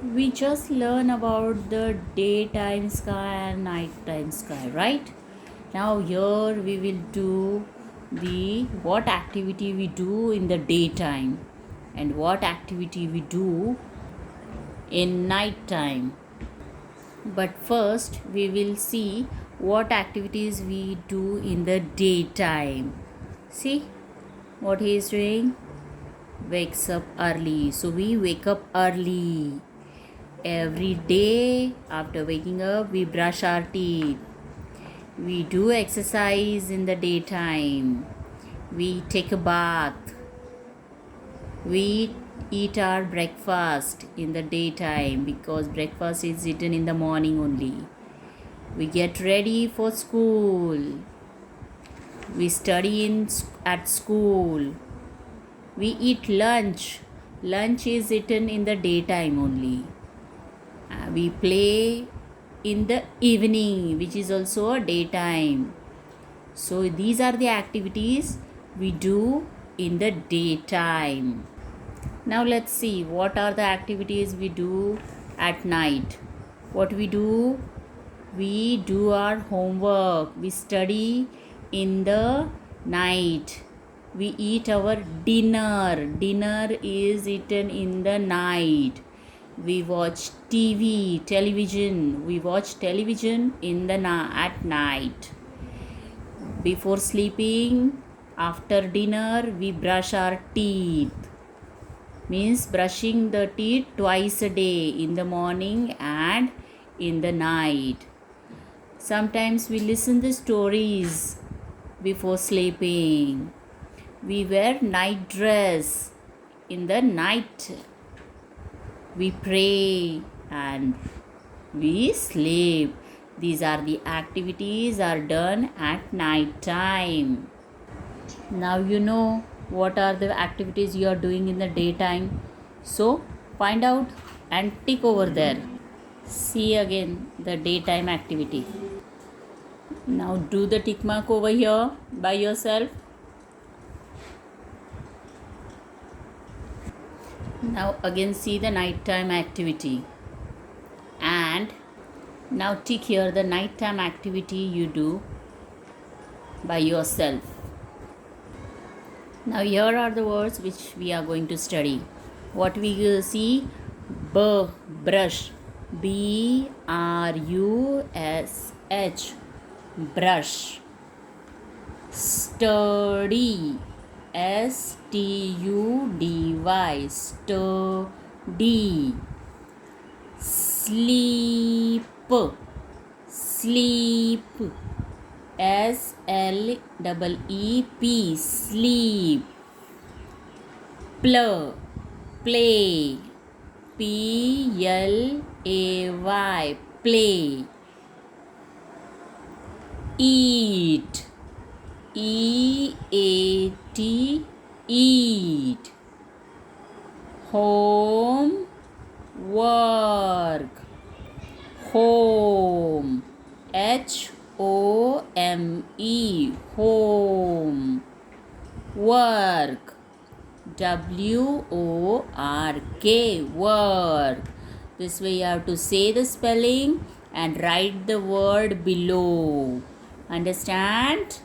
We just learn about the daytime sky and nighttime sky, right? Now here we will do the what activity we do in the daytime and what activity we do in nighttime. But first we will see what activities we do in the daytime. See what he is doing? Wakes up early. So we wake up early. Every day after waking up, we brush our teeth. We do exercise in the daytime. We take a bath. We eat our breakfast in the daytime because breakfast is eaten in the morning only. We get ready for school. We study at school. We eat lunch. Lunch is eaten in the daytime only. We play in the evening, which is also a daytime. So these are the activities we do in the daytime. Now let's see what are the activities we do at night. What we do? We do our homework. We study in the night. We eat our dinner. Dinner is eaten in the night. We watch television. We watch television in the at night. Before sleeping, after dinner, we brush our teeth. Means brushing the teeth twice a day, in the morning and in the night. Sometimes we listen to stories before sleeping. We wear night dress in the night. We pray and we sleep. These are the activities are done at night time. Now you know what are the activities you are doing in the daytime. So find out and tick over there. See again the daytime activity. Now do the tick mark over here by yourself. Now again see the nighttime activity. And now tick here the nighttime activity you do by yourself. Now here are the words which we are going to study. What we will see? Brush. BRUSH. Brush. Study. STUDY. Study. Sleep. Sleep. SLEEP. Sleep. Play. PLAY. Play. Eat. EAT. Eat. Home. Work. Home. HOME. Home. Work. WORK. Work. This way you have to say the spelling and write the word below. Understand?